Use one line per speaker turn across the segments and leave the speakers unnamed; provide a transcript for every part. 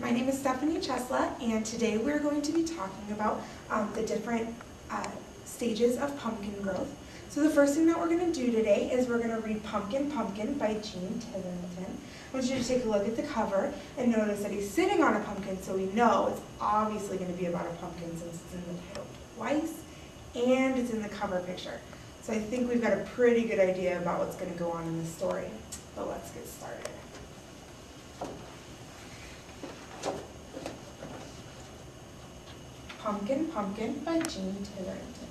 My name is Stephanie Chesla, and today we're going to be talking about the different stages of pumpkin growth. So the first thing that we're going to do today is we're going to read Pumpkin, Pumpkin by Gene Titherington. I want you to take a look at the cover and notice that he's sitting on a pumpkin, so we know it's obviously going to be about a pumpkin since it's in the title twice and it's in the cover picture. So I think we've got a pretty good idea about what's going to go on in this story. But let's get started. Pumpkin, Pumpkin by Gene Titherington.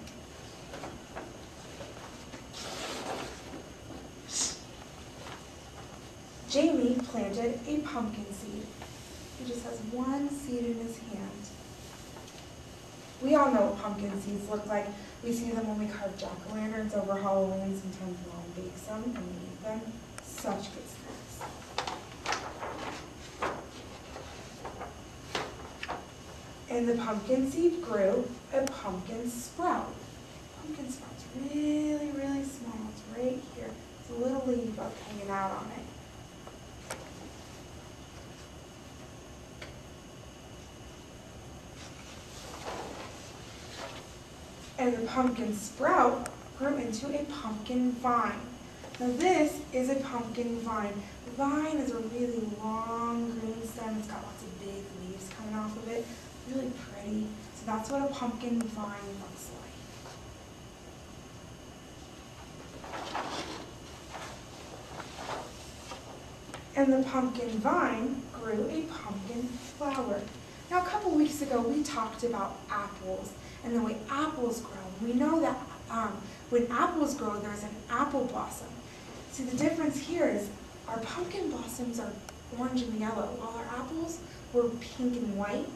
Jamie planted a pumpkin seed. He just has one seed in his hand. We all know what pumpkin seeds look like. We see them when we carve jack-o'-lanterns over Halloween. Sometimes Mom bakes them and we eat them. Such good snacks. And the pumpkin seed grew a pumpkin sprout. Pumpkin sprout's really, really small. It's right here. There's a little ladybug hanging out on it. And the pumpkin sprout grew into a pumpkin vine. Now this is a pumpkin vine. The vine is a really long green stem. It's got lots of big leaves coming off of it. Really pretty. So that's what a pumpkin vine looks like. And the pumpkin vine grew a pumpkin flower. Now a couple weeks ago we talked about apples and the way apples grow. We know that when apples grow there's an apple blossom. See, the difference here is our pumpkin blossoms are orange and yellow while our apples were pink and white.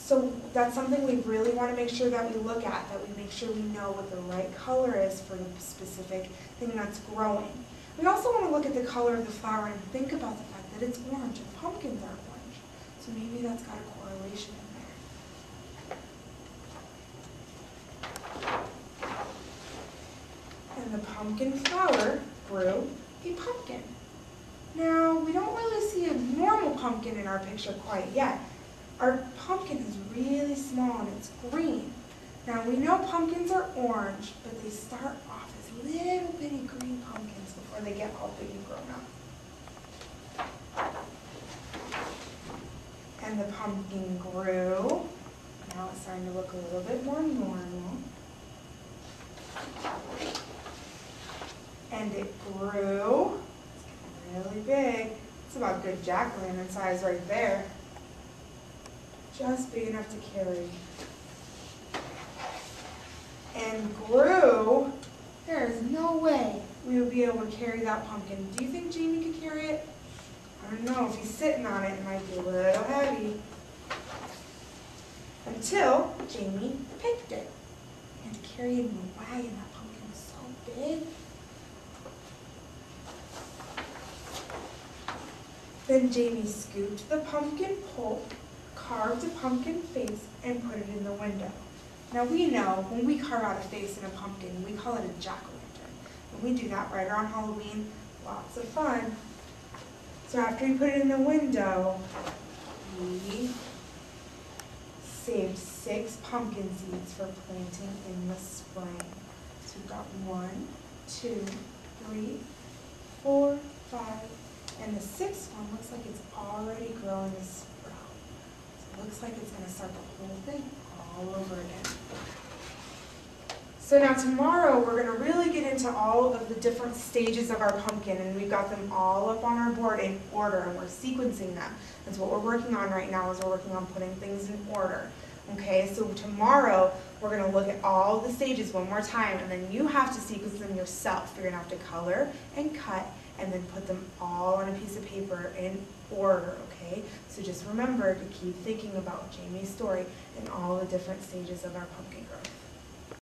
So that's something we really want to make sure that we look at, that we make sure we know what the right color is for the specific thing that's growing. We also want to look at the color of the flower and think about the fact that it's orange and pumpkins are orange. So maybe that's got a correlation in there. And the pumpkin flower grew a pumpkin. Now, we don't really see a normal pumpkin in our picture quite yet. Our pumpkin is really small and it's green. Now, we know pumpkins are orange, but they start off as little bitty green pumpkins before they get all big and grown up. And the pumpkin grew. Now it's starting to look a little bit more normal. And it grew. It's getting really big. It's about good jack-o'-lantern size right there. Just big enough to carry. And grew. There is no way we would be able to carry that pumpkin. Do you think Jamie could carry it? I don't know. If he's sitting on it, it might be a little heavy. Until Jamie picked it. And to carry it in the wagon, that pumpkin was so big. Then Jamie scooped the pumpkin pulp, carved a pumpkin face, and put it in the window. Now we know when we carve out a face in a pumpkin, we call it a jack-o'-lantern. And we do that right around Halloween. Lots of fun. So after we put it in the window, we saved 6 pumpkin seeds for planting in the spring. So we've got 1, 2, 3, 4, 5, and the 6th one looks like it's already growing a sprout. So it looks like it's going to start the whole thing all over again. So now tomorrow we're going to really get into all of the different stages of our pumpkin, and we've got them all up on our board in order, and we're sequencing them. That's what we're working on right now, is we're working on putting things in order. Okay, so tomorrow we're going to look at all the stages one more time, and then you have to sequence them yourself. You're going to have to color and cut and then put them all on a piece of paper in order, okay? So just remember to keep thinking about Jamie's story and all the different stages of our pumpkin growth.